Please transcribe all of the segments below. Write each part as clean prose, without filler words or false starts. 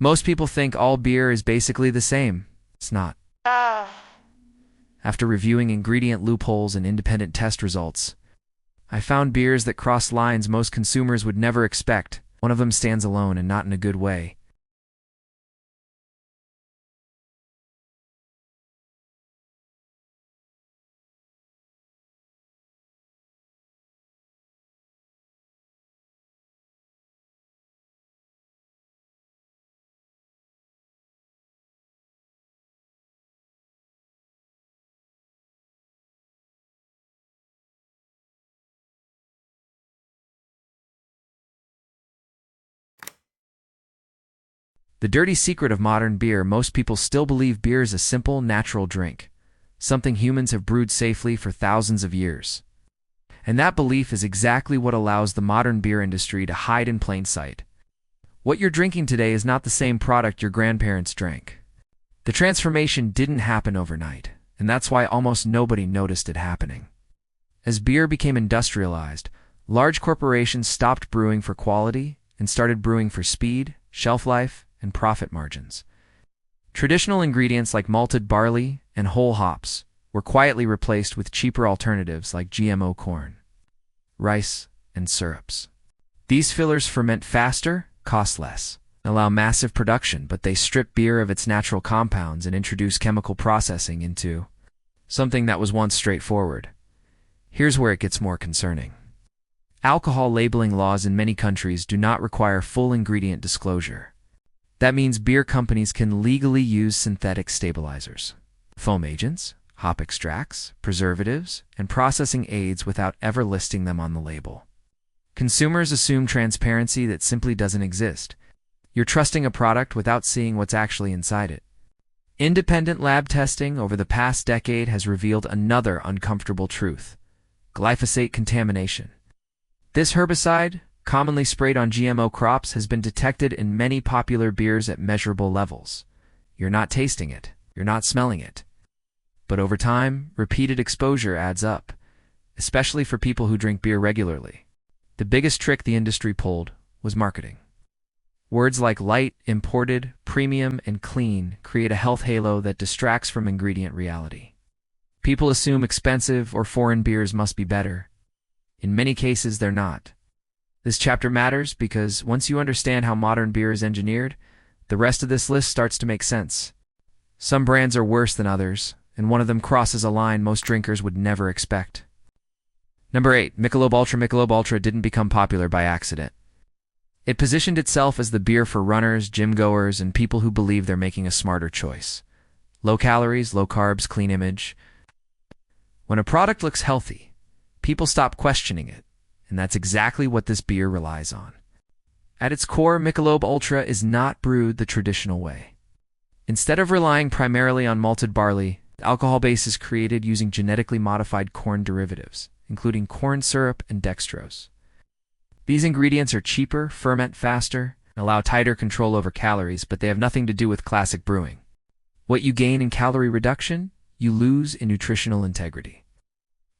Most people think all beer is basically the same. It's not. After reviewing ingredient loopholes and independent test results, I found beers that cross lines most consumers would never expect. One of them stands alone, and not in a good way. The dirty secret of modern beer: most people still believe beer is a simple, natural drink, something humans have brewed safely for thousands of years. And that belief is exactly what allows the modern beer industry to hide in plain sight. What you're drinking today is not the same product your grandparents drank. The transformation didn't happen overnight, and that's why almost nobody noticed it happening. As beer became industrialized, large corporations stopped brewing for quality and started brewing for speed, shelf life, and profit margins. Traditional ingredients like malted barley and whole hops were quietly replaced with cheaper alternatives like GMO corn, rice, and syrups. These fillers ferment faster, cost less, allow massive production, but they strip beer of its natural compounds and introduce chemical processing into something that was once straightforward. Here's where it gets more concerning. Alcohol labeling laws in many countries do not require full ingredient disclosure. That means beer companies can legally use synthetic stabilizers, foam agents, hop extracts, preservatives, and processing aids without ever listing them on the label. Consumers assume transparency that simply doesn't exist. You're trusting a product without seeing what's actually inside it. Independent lab testing over the past decade has revealed another uncomfortable truth: glyphosate contamination. This herbicide, commonly sprayed on GMO crops, has been detected in many popular beers at measurable levels. You're not tasting it, you're not smelling it. But over time, repeated exposure adds up, especially for people who drink beer regularly. The biggest trick the industry pulled was marketing. Words like light, imported, premium, and clean create a health halo that distracts from ingredient reality. People assume expensive or foreign beers must be better. In many cases, they're not. This chapter matters because once you understand how modern beer is engineered, the rest of this list starts to make sense. Some brands are worse than others, and one of them crosses a line most drinkers would never expect. Number 8. Michelob Ultra. Michelob Ultra didn't become popular by accident. It positioned itself as the beer for runners, gym goers, and people who believe they're making a smarter choice. Low calories, low carbs, clean image. When a product looks healthy, people stop questioning it. And that's exactly what this beer relies on. At its core, Michelob Ultra is not brewed the traditional way. Instead of relying primarily on malted barley, the alcohol base is created using genetically modified corn derivatives, including corn syrup and dextrose. These ingredients are cheaper, ferment faster, and allow tighter control over calories, but they have nothing to do with classic brewing. What you gain in calorie reduction, you lose in nutritional integrity.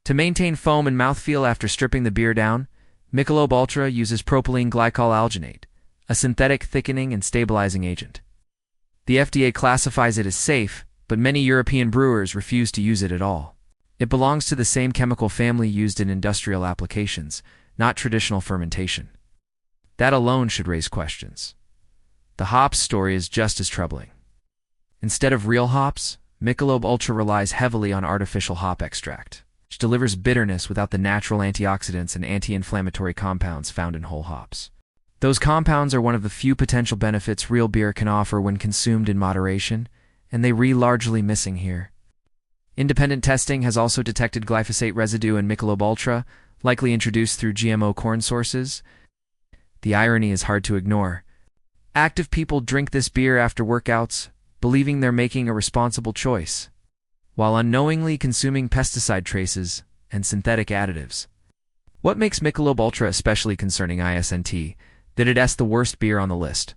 To maintain foam and mouthfeel after stripping the beer down, Michelob Ultra uses propylene glycol alginate, a synthetic thickening and stabilizing agent. The FDA classifies it as safe, but many European brewers refuse to use it at all. It belongs to the same chemical family used in industrial applications, not traditional fermentation. That alone should raise questions. The hops story is just as troubling. Instead of real hops, Michelob Ultra relies heavily on artificial hop extract, which delivers bitterness without the natural antioxidants and anti-inflammatory compounds found in whole hops. Those compounds are one of the few potential benefits real beer can offer when consumed in moderation, and they are largely missing here. Independent testing has also detected glyphosate residue in Michelob Ultra, likely introduced through GMO corn sources. The irony is hard to ignore. Active people drink this beer after workouts, believing they're making a responsible choice, while unknowingly consuming pesticide traces and synthetic additives. What makes Michelob Ultra especially concerning isn't that it's the worst beer on the list.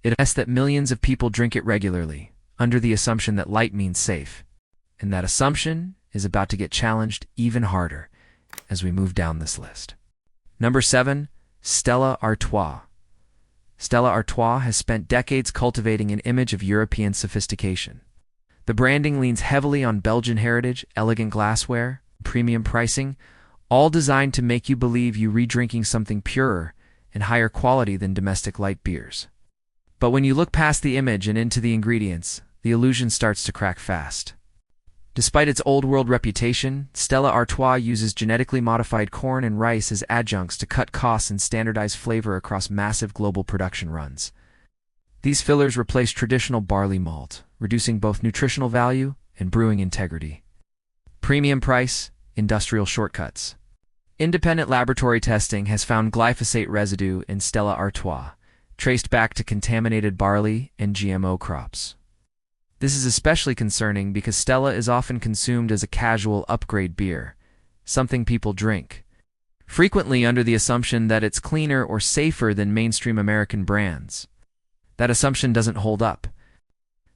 It's that millions of people drink it regularly, under the assumption that light means safe. And that assumption is about to get challenged even harder as we move down this list. Number 7. Stella Artois. Stella Artois has spent decades cultivating an image of European sophistication. The branding leans heavily on Belgian heritage, elegant glassware, premium pricing, all designed to make you believe you re-drinking something purer and higher quality than domestic light beers. But when you look past the image and into the ingredients, the illusion starts to crack fast. Despite its old-world reputation, Stella Artois uses genetically modified corn and rice as adjuncts to cut costs and standardize flavor across massive global production runs. These fillers replace traditional barley malt, reducing both nutritional value and brewing integrity. Premium price, industrial shortcuts. Independent laboratory testing has found glyphosate residue in Stella Artois, traced back to contaminated barley and GMO crops. This is especially concerning because Stella is often consumed as a casual upgrade beer, something people drink, frequently under the assumption that it's cleaner or safer than mainstream American brands. That assumption doesn't hold up.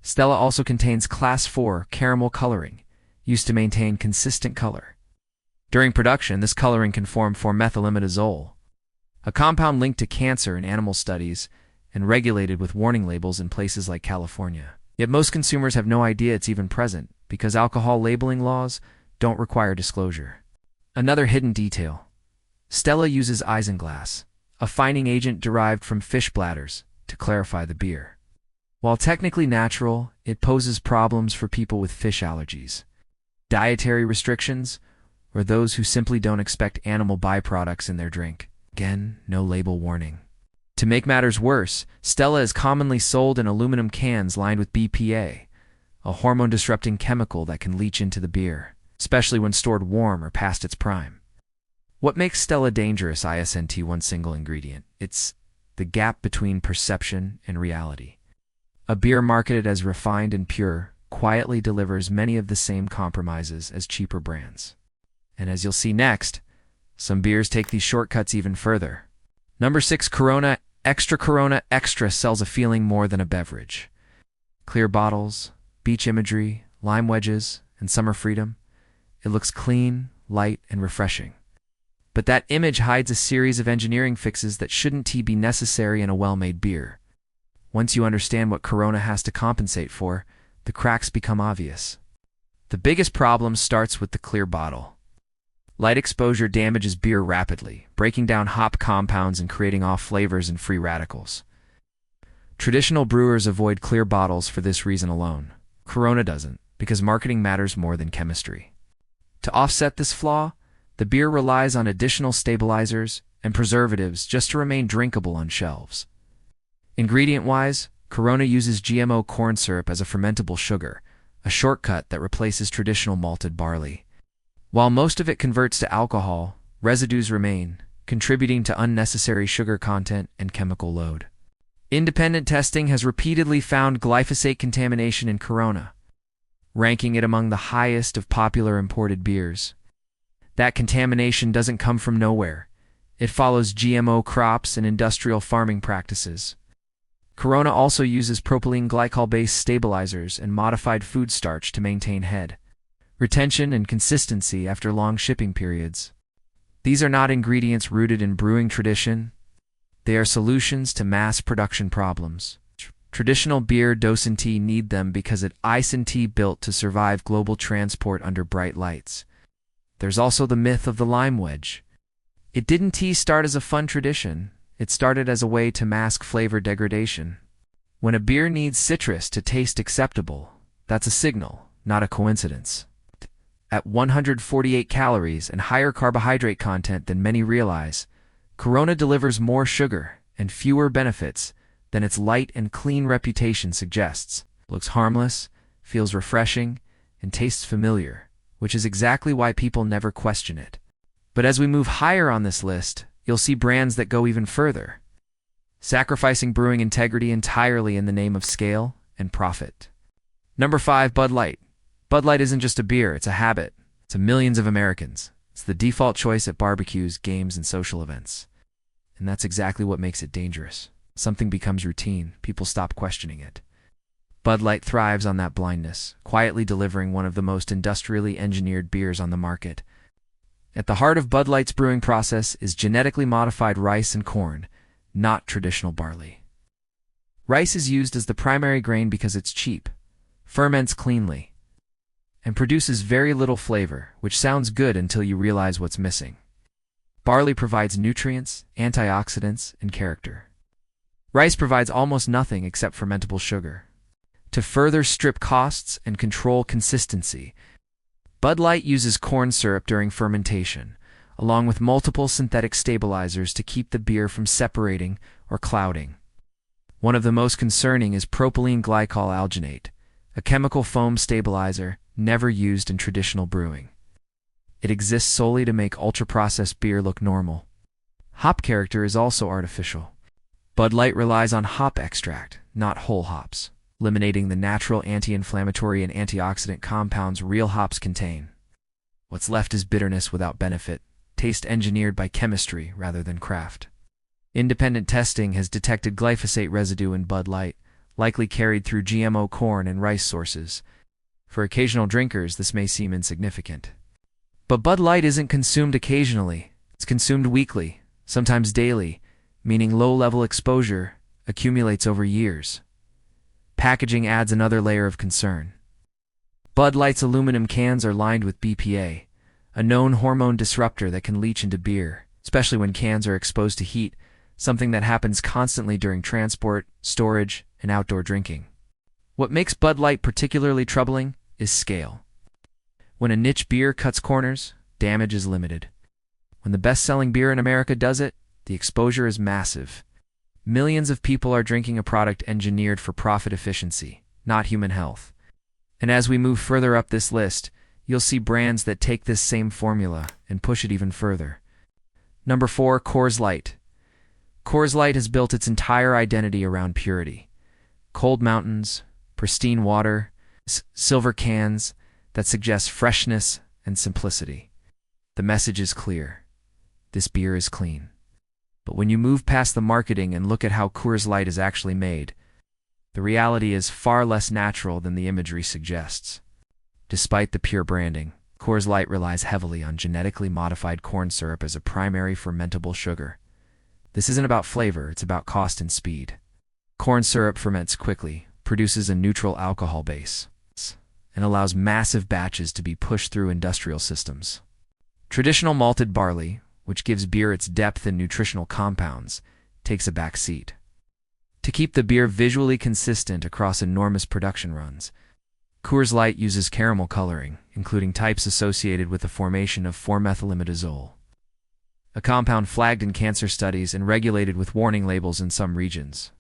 Stella also contains Class 4 caramel coloring, used to maintain consistent color. During production, this coloring can form 4-methylimidazole, a compound linked to cancer in animal studies and regulated with warning labels in places like California. Yet most consumers have no idea it's even present because alcohol labeling laws don't require disclosure. Another hidden detail. Stella uses isinglass, a fining agent derived from fish bladders, to clarify the beer. While technically natural, it poses problems for people with fish allergies, dietary restrictions, or those who simply don't expect animal byproducts in their drink. Again, no label warning. To make matters worse, Stella is commonly sold in aluminum cans lined with BPA, a hormone-disrupting chemical that can leach into the beer, especially when stored warm or past its prime. What makes Stella dangerous isn't one single ingredient. It's the gap between perception and reality. A beer marketed as refined and pure quietly delivers many of the same compromises as cheaper brands. And as you'll see next, some beers take these shortcuts even further. Number 6, Corona Extra sells a feeling more than a beverage. Clear bottles, beach imagery, lime wedges, and summer freedom. It looks clean, light, and refreshing. But that image hides a series of engineering fixes that shouldn't be necessary in a well-made beer. Once you understand what Corona has to compensate for, the cracks become obvious. The biggest problem starts with the clear bottle. Light exposure damages beer rapidly, breaking down hop compounds and creating off flavors and free radicals. Traditional brewers avoid clear bottles for this reason alone. Corona doesn't, because marketing matters more than chemistry. To offset this flaw, the beer relies on additional stabilizers and preservatives just to remain drinkable on shelves. Ingredient-wise, Corona uses GMO corn syrup as a fermentable sugar, a shortcut that replaces traditional malted barley. While most of it converts to alcohol, residues remain, contributing to unnecessary sugar content and chemical load. Independent testing has repeatedly found glyphosate contamination in Corona, ranking it among the highest of popular imported beers. That contamination doesn't come from nowhere. It follows GMO crops and industrial farming practices. Corona also uses propylene glycol-based stabilizers and modified food starch to maintain head, retention, and consistency after long shipping periods. These are not ingredients rooted in brewing tradition. They are solutions to mass production problems. Traditional beer doesn't need them because it isn't built to survive global transport under bright lights. There's also the myth of the lime wedge. It didn't start as a fun tradition. It started as a way to mask flavor degradation. When a beer needs citrus to taste acceptable, that's a signal, not a coincidence. At 148 calories and higher carbohydrate content than many realize, Corona delivers more sugar and fewer benefits than its light and clean reputation suggests. It looks harmless, feels refreshing, and tastes familiar, which is exactly why people never question it. But as we move higher on this list, you'll see brands that go even further, sacrificing brewing integrity entirely in the name of scale and profit. Number 5, Bud Light. Bud Light isn't just a beer, it's a habit. To millions of Americans, it's the default choice at barbecues, games, and social events. And that's exactly what makes it dangerous. Something becomes routine, people stop questioning it. Bud Light thrives on that blindness, quietly delivering one of the most industrially engineered beers on the market. At the heart of Bud Light's brewing process is genetically modified rice and corn, not traditional barley. Rice is used as the primary grain because it's cheap, ferments cleanly, and produces very little flavor, which sounds good until you realize what's missing. Barley provides nutrients, antioxidants, and character. Rice provides almost nothing except fermentable sugar. To further strip costs and control consistency, Bud Light uses corn syrup during fermentation, along with multiple synthetic stabilizers to keep the beer from separating or clouding. One of the most concerning is propylene glycol alginate, a chemical foam stabilizer never used in traditional brewing. It exists solely to make ultra-processed beer look normal. Hop character is also artificial. Bud Light relies on hop extract, not whole hops, eliminating the natural anti-inflammatory and antioxidant compounds real hops contain. What's left is bitterness without benefit, taste engineered by chemistry rather than craft. Independent testing has detected glyphosate residue in Bud Light, likely carried through GMO corn and rice sources. For occasional drinkers, this may seem insignificant. But Bud Light isn't consumed occasionally. It's consumed weekly, sometimes daily, meaning low-level exposure accumulates over years. Packaging adds another layer of concern. Bud Light's aluminum cans are lined with BPA, a known hormone disruptor that can leach into beer, especially when cans are exposed to heat, something that happens constantly during transport, storage, and outdoor drinking. What makes Bud Light particularly troubling is scale. When a niche beer cuts corners, damage is limited. When the best-selling beer in America does it, the exposure is massive. Millions of people are drinking a product engineered for profit efficiency, not human health. And as we move further up this list, you'll see brands that take this same formula and push it even further. Number 4, Coors Light. Coors Light has built its entire identity around purity. Cold mountains, pristine water, silver cans that suggest freshness and simplicity. The message is clear. This beer is clean. But when you move past the marketing and look at how Coors Light is actually made, the reality is far less natural than the imagery suggests. Despite the pure branding, Coors Light relies heavily on genetically modified corn syrup as a primary fermentable sugar. This isn't about flavor, it's about cost and speed. Corn syrup ferments quickly, produces a neutral alcohol base, and allows massive batches to be pushed through industrial systems. Traditional malted barley, which gives beer its depth and nutritional compounds, takes a back seat. To keep the beer visually consistent across enormous production runs, Coors Light uses caramel coloring, including types associated with the formation of 4-methylimidazole, a compound flagged in cancer studies and regulated with warning labels in some regions.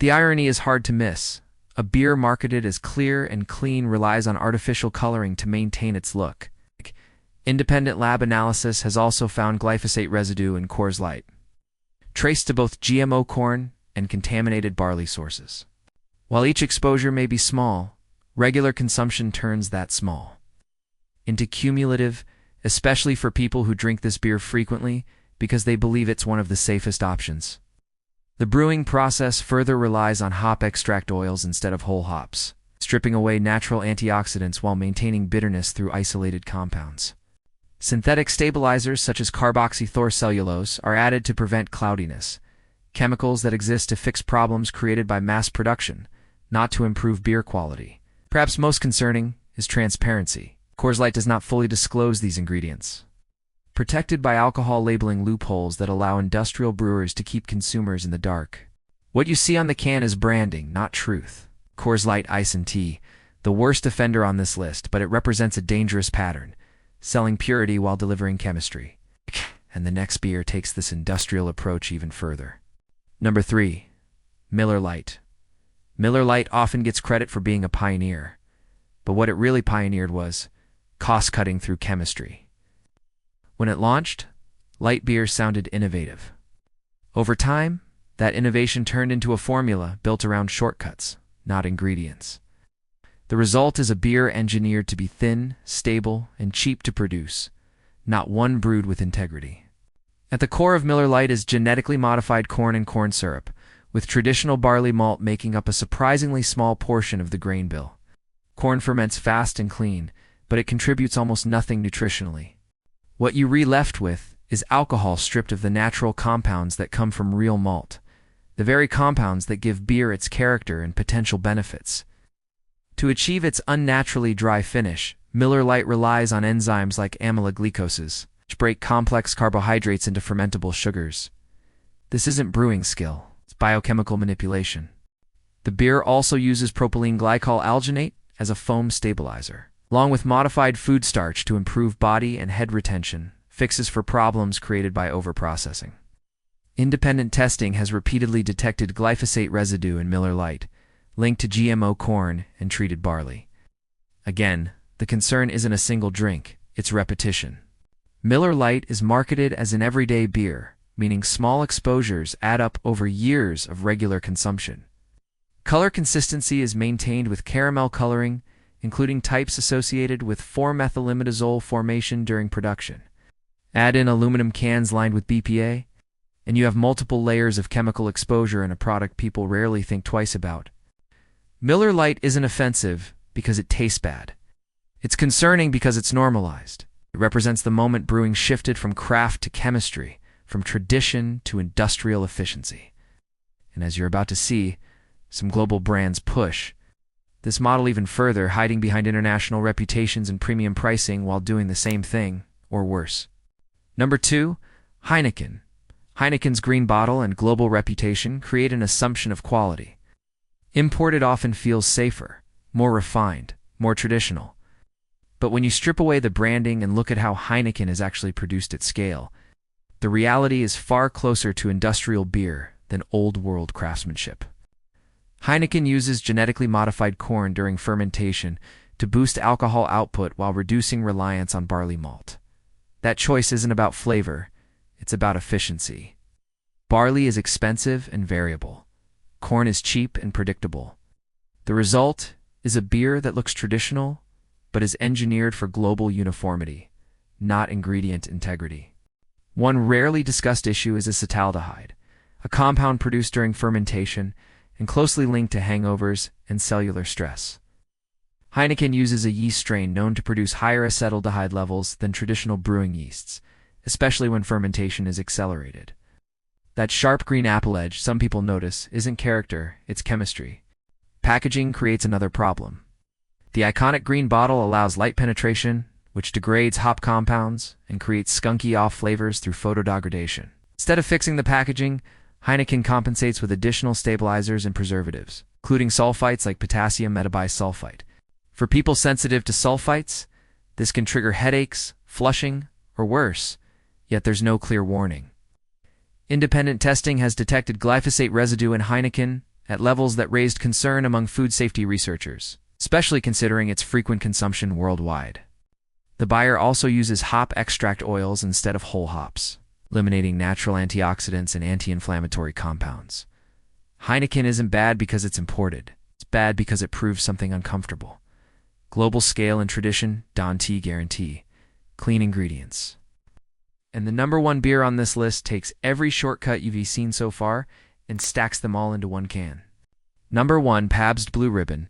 The irony is hard to miss. A beer marketed as clear and clean relies on artificial coloring to maintain its look. Independent lab analysis has also found glyphosate residue in Coors Light, traced to both GMO corn and contaminated barley sources. While each exposure may be small, regular consumption turns that small into cumulative, especially for people who drink this beer frequently because they believe it's one of the safest options. The brewing process further relies on hop extract oils instead of whole hops, stripping away natural antioxidants while maintaining bitterness through isolated compounds. Synthetic stabilizers such as carboxythorcellulose are added to prevent cloudiness, chemicals that exist to fix problems created by mass production, not to improve beer quality. Perhaps most concerning is transparency. Coors Light does not fully disclose these ingredients, protected by alcohol labeling loopholes that allow industrial brewers to keep consumers in the dark. What you see on the can is branding, not truth. Coors Light Ice and Tea, the worst offender on this list, but it represents a dangerous pattern, selling purity while delivering chemistry. And the next beer takes this industrial approach even further. Number 3, Miller Lite. Miller Lite often gets credit for being a pioneer, but what it really pioneered was cost-cutting through chemistry. When it launched, light beer sounded innovative. Over time, that innovation turned into a formula built around shortcuts, not ingredients. The result is a beer engineered to be thin, stable, and cheap to produce, not one brewed with integrity. At the core of Miller Lite is genetically modified corn and corn syrup, with traditional barley malt making up a surprisingly small portion of the grain bill. Corn ferments fast and clean, but it contributes almost nothing nutritionally. What you're left with is alcohol stripped of the natural compounds that come from real malt. the very compounds that give beer its character and potential benefits. To achieve its unnaturally dry finish, Miller Lite relies on enzymes like amyloglycoses, which break complex carbohydrates into fermentable sugars. This isn't brewing skill, it's biochemical manipulation. The beer also uses propylene glycol alginate as a foam stabilizer, along with modified food starch to improve body and head retention, fixes for problems created by overprocessing. Independent testing has repeatedly detected glyphosate residue in Miller Lite, linked to GMO corn and treated barley. Again, the concern isn't a single drink, it's repetition. Miller Lite is marketed as an everyday beer, meaning small exposures add up over years of regular consumption. Color consistency is maintained with caramel coloring, including types associated with 4-methylimidazole formation during production. Add in aluminum cans lined with BPA, and you have multiple layers of chemical exposure in a product people rarely think twice about. Miller Lite isn't offensive because it tastes bad. It's concerning because it's normalized. It represents the moment brewing shifted from craft to chemistry, from tradition to industrial efficiency. And as you're about to see, some global brands push this model even further, hiding behind international reputations and premium pricing while doing the same thing, or worse. Number 2, Heineken. Heineken's green bottle and global reputation create an assumption of quality. Imported often feels safer, more refined, more traditional. But when you strip away the branding and look at how Heineken is actually produced at scale, the reality is far closer to industrial beer than old-world craftsmanship. Heineken uses genetically modified corn during fermentation to boost alcohol output while reducing reliance on barley malt. That choice isn't about flavor, it's about efficiency. Barley is expensive and variable. Corn is cheap and predictable. The result is a beer that looks traditional, but is engineered for global uniformity, not ingredient integrity. One rarely discussed issue is acetaldehyde, a compound produced during fermentation and closely linked to hangovers and cellular stress. Heineken uses a yeast strain known to produce higher acetaldehyde levels than traditional brewing yeasts, especially when fermentation is accelerated. That sharp green apple edge some people notice isn't character, it's chemistry. Packaging creates another problem. The iconic green bottle allows light penetration, which degrades hop compounds and creates skunky off flavors through photodegradation. Instead of fixing the packaging, Heineken compensates with additional stabilizers and preservatives, including sulfites like potassium metabisulfite. For people sensitive to sulfites, this can trigger headaches, flushing, or worse, yet there's no clear warning. Independent testing has detected glyphosate residue in Heineken at levels that raised concern among food safety researchers, especially considering its frequent consumption worldwide. The buyer also uses hop extract oils instead of whole hops, eliminating natural antioxidants and anti-inflammatory compounds. Heineken isn't bad because it's imported. It's bad because it proves something uncomfortable. Global scale and tradition, Dante guarantee. Clean ingredients. And the number 1 beer on this list takes every shortcut you've seen so far and stacks them all into one can. Number 1, Pabst Blue Ribbon.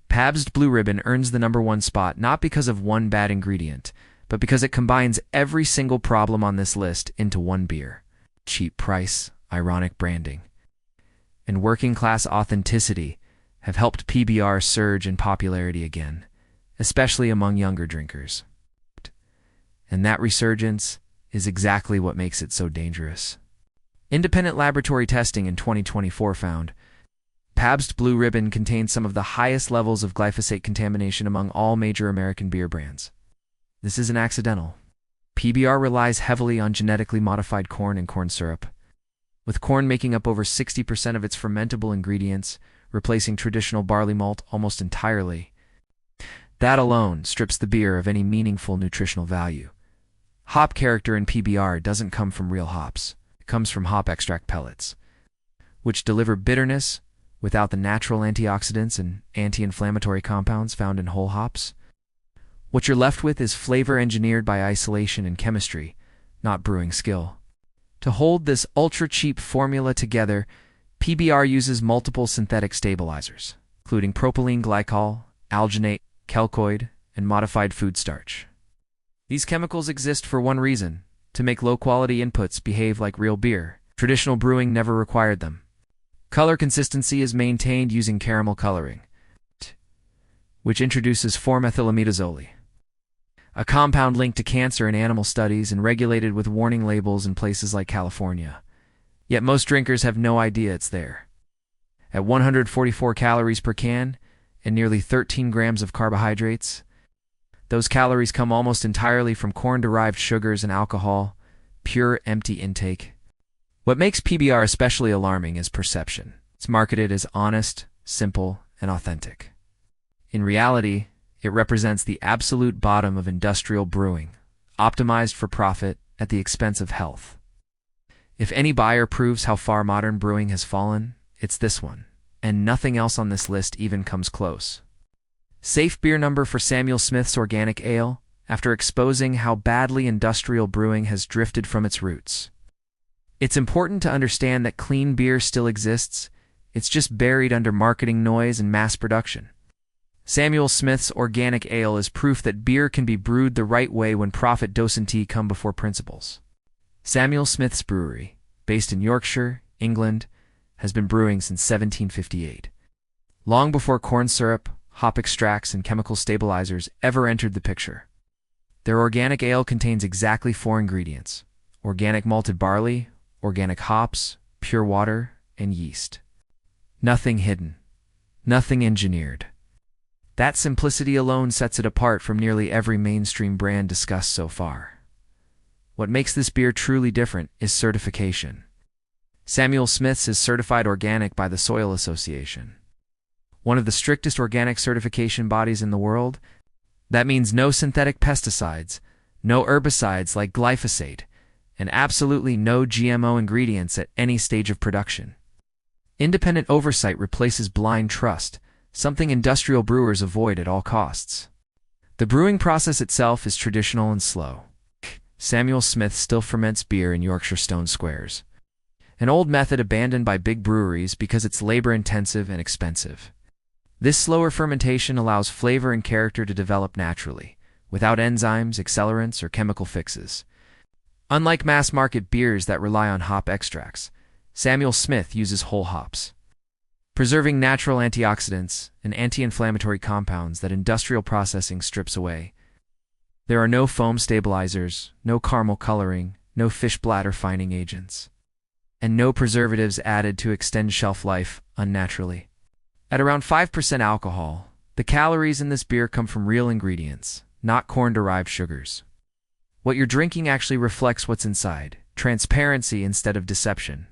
Pabst Blue Ribbon earns the number 1 spot not because of one bad ingredient, but because it combines every single problem on this list into one beer. Cheap price, ironic branding, and working-class authenticity have helped PBR surge in popularity again, especially among younger drinkers. And that resurgence is exactly what makes it so dangerous. Independent laboratory testing in 2024 found Pabst Blue Ribbon contains some of the highest levels of glyphosate contamination among all major American beer brands. This isn't accidental. PBR relies heavily on genetically modified corn and corn syrup, with corn making up over 60% of its fermentable ingredients, replacing traditional barley malt almost entirely. That alone strips the beer of any meaningful nutritional value. Hop character in PBR doesn't come from real hops. It comes from hop extract pellets, which deliver bitterness without the natural antioxidants and anti-inflammatory compounds found in whole hops. What you're left with is flavor engineered by isolation and chemistry, not brewing skill. To hold this ultra-cheap formula together, PBR uses multiple synthetic stabilizers, including propylene glycol, alginate, chalcoid, and modified food starch. These chemicals exist for one reason: to make low-quality inputs behave like real beer. Traditional brewing never required them. Color consistency is maintained using caramel coloring, which introduces 4-methylamidazole, a compound linked to cancer in animal studies and regulated with warning labels in places like California. Yet most drinkers have no idea it's there. At 144 calories per can and nearly 13 grams of carbohydrates, those calories come almost entirely from corn-derived sugars and alcohol, pure empty intake. What makes PBR especially alarming is perception. It's marketed as honest, simple, and authentic. In reality, it represents the absolute bottom of industrial brewing, optimized for profit at the expense of health. If any buyer proves how far modern brewing has fallen, it's this one, and nothing else on this list even comes close. Safe beer number for Samuel Smith's Organic Ale, after exposing how badly industrial brewing has drifted from its roots. It's important to understand that clean beer still exists, it's just buried under marketing noise and mass production. Samuel Smith's Organic Ale is proof that beer can be brewed the right way when profit doesn't come before principles. Samuel Smith's Brewery, based in Yorkshire, England, has been brewing since 1758. Long before corn syrup, hop extracts, and chemical stabilizers ever entered the picture. Their organic ale contains exactly 4 ingredients: organic malted barley, organic hops, pure water, and yeast. Nothing hidden. Nothing engineered. That simplicity alone sets it apart from nearly every mainstream brand discussed so far. What makes this beer truly different is certification. Samuel Smith's is certified organic by the Soil Association, one of the strictest organic certification bodies in the world. That means no synthetic pesticides, no herbicides like glyphosate, and absolutely no GMO ingredients at any stage of production. Independent oversight replaces blind trust, something industrial brewers avoid at all costs. The brewing process itself is traditional and slow. Samuel Smith still ferments beer in Yorkshire stone squares, an old method abandoned by big breweries because it's labor-intensive and expensive. This slower fermentation allows flavor and character to develop naturally, without enzymes, accelerants, or chemical fixes. Unlike mass-market beers that rely on hop extracts, Samuel Smith uses whole hops, preserving natural antioxidants and anti-inflammatory compounds that industrial processing strips away. There are no foam stabilizers, no caramel coloring, no fish bladder fining agents, and no preservatives added to extend shelf life unnaturally. At around 5% alcohol, the calories in this beer come from real ingredients, not corn-derived sugars. What you're drinking actually reflects what's inside, transparency instead of deception.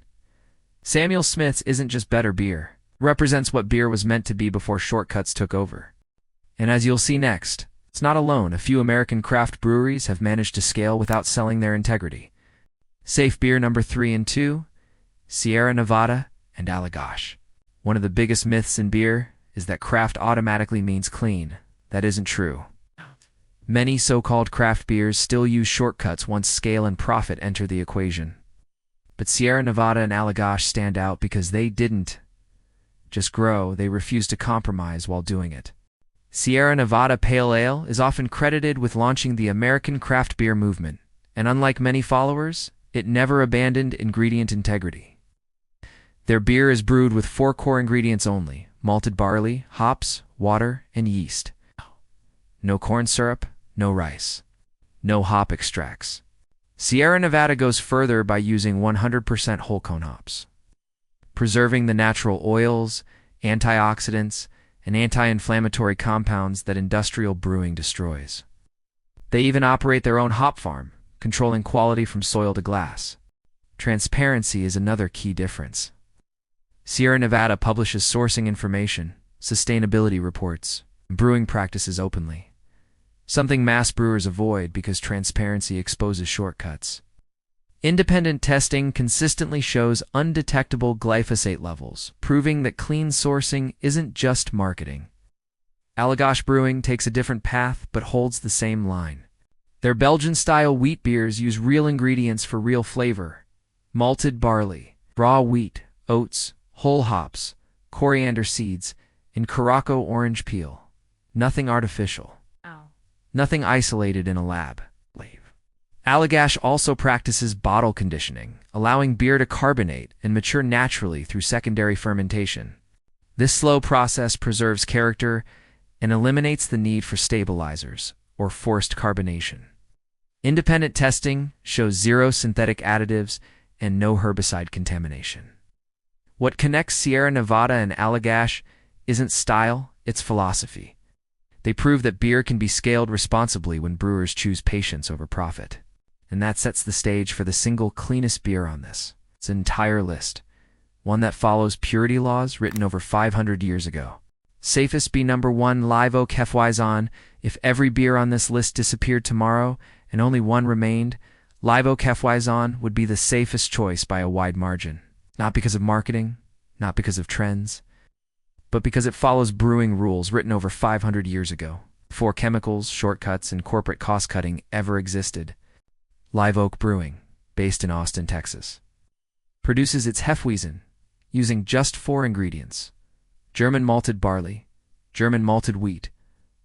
Samuel Smith's isn't just better beer, it represents what beer was meant to be before shortcuts took over. And as you'll see next, it's not alone. A few American craft breweries have managed to scale without selling their integrity. Safe beer number 3 and 2, Sierra Nevada and Allagash. One of the biggest myths in beer is that craft automatically means clean. That isn't true. Many so-called craft beers still use shortcuts once scale and profit enter the equation. But Sierra Nevada and Allagash stand out because they didn't just grow, they refused to compromise while doing it. Sierra Nevada Pale Ale is often credited with launching the American craft beer movement, and unlike many followers, it never abandoned ingredient integrity. Their beer is brewed with 4 core ingredients only: malted barley, hops, water, and yeast. No corn syrup, no rice, no hop extracts. Sierra Nevada goes further by using 100% whole cone hops, preserving the natural oils, antioxidants, and anti-inflammatory compounds that industrial brewing destroys. They even operate their own hop farm, controlling quality from soil to glass. Transparency is another key difference. Sierra Nevada publishes sourcing information, sustainability reports, and brewing practices openly, something mass brewers avoid because transparency exposes shortcuts. Independent testing consistently shows undetectable glyphosate levels, proving that clean sourcing isn't just marketing. Allagash Brewing takes a different path but holds the same line. Their Belgian-style wheat beers use real ingredients for real flavor: malted barley, raw wheat, oats, whole hops, coriander seeds, and Curaçao orange peel. Nothing artificial. Nothing isolated in a lab. Allagash also practices bottle conditioning, allowing beer to carbonate and mature naturally through secondary fermentation. This slow process preserves character and eliminates the need for stabilizers or forced carbonation. Independent testing shows zero synthetic additives and no herbicide contamination. What connects Sierra Nevada and Allagash isn't style, it's philosophy. They prove that beer can be scaled responsibly when brewers choose patience over profit. And that sets the stage for the single cleanest beer on this. It's an entire list, one that follows purity laws written over 500 years ago. Safest be number 1, Live Oak Hefeweizen. If every beer on this list disappeared tomorrow and only one remained, Live Oak Hefeweizen would be the safest choice by a wide margin. Not because of marketing, not because of trends, but because it follows brewing rules written over 500 years ago, before chemicals, shortcuts, and corporate cost-cutting ever existed. Live Oak Brewing, based in Austin, Texas, produces its Hefeweizen using just 4 ingredients: German malted barley, German malted wheat,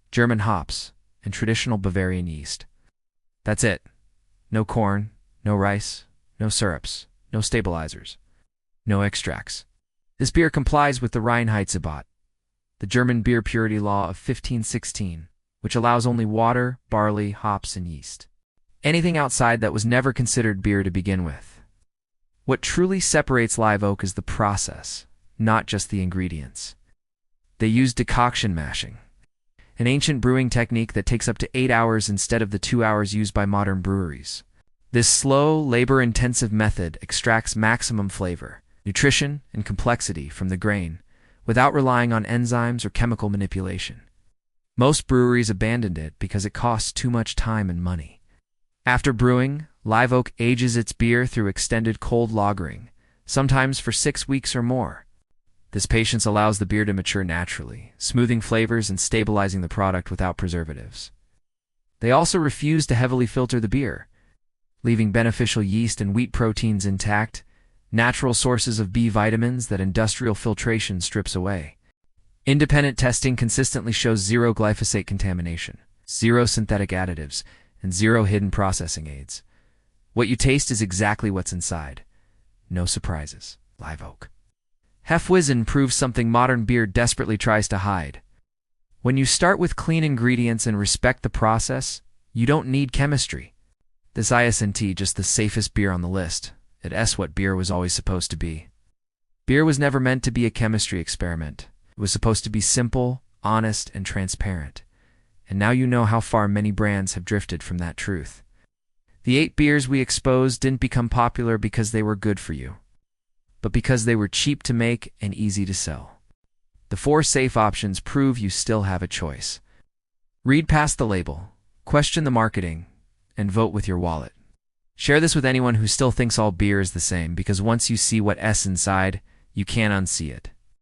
German hops, and traditional Bavarian yeast. That's it. No corn, no rice, no syrups, no stabilizers, no extracts. This beer complies with the Reinheitsgebot, the German beer purity law of 1516, which allows only water, barley, hops, and yeast. Anything outside that was never considered beer to begin with. What truly separates Live Oak is the process, not just the ingredients. They use decoction mashing, an ancient brewing technique that takes up to 8 hours instead of the 2 hours used by modern breweries. This slow, labor-intensive method extracts maximum flavor, nutrition, and complexity from the grain without relying on enzymes or chemical manipulation. Most breweries abandoned it because it costs too much time and money. After brewing, Live Oak ages its beer through extended cold lagering, sometimes for 6 weeks or more. This patience allows the beer to mature naturally, smoothing flavors and stabilizing the product without preservatives. They also refuse to heavily filter the beer, leaving beneficial yeast and wheat proteins intact, natural sources of B vitamins that industrial filtration strips away. Independent testing consistently shows zero glyphosate contamination, zero synthetic additives, and zero hidden processing aids. What you taste is exactly what's inside. No surprises. Live Oak. Hefeweizen proves something modern beer desperately tries to hide. When you start with clean ingredients and respect the process, you don't need chemistry. This isn't just the safest beer on the list. It's what beer was always supposed to be. Beer was never meant to be a chemistry experiment. It was supposed to be simple, honest, and transparent. And now you know how far many brands have drifted from that truth. The 8 beers we exposed didn't become popular because they were good for you, but because they were cheap to make and easy to sell. The 4 safe options prove you still have a choice. Read past the label, question the marketing, and vote with your wallet. Share this with anyone who still thinks all beer is the same, because once you see what's inside, you can't unsee it.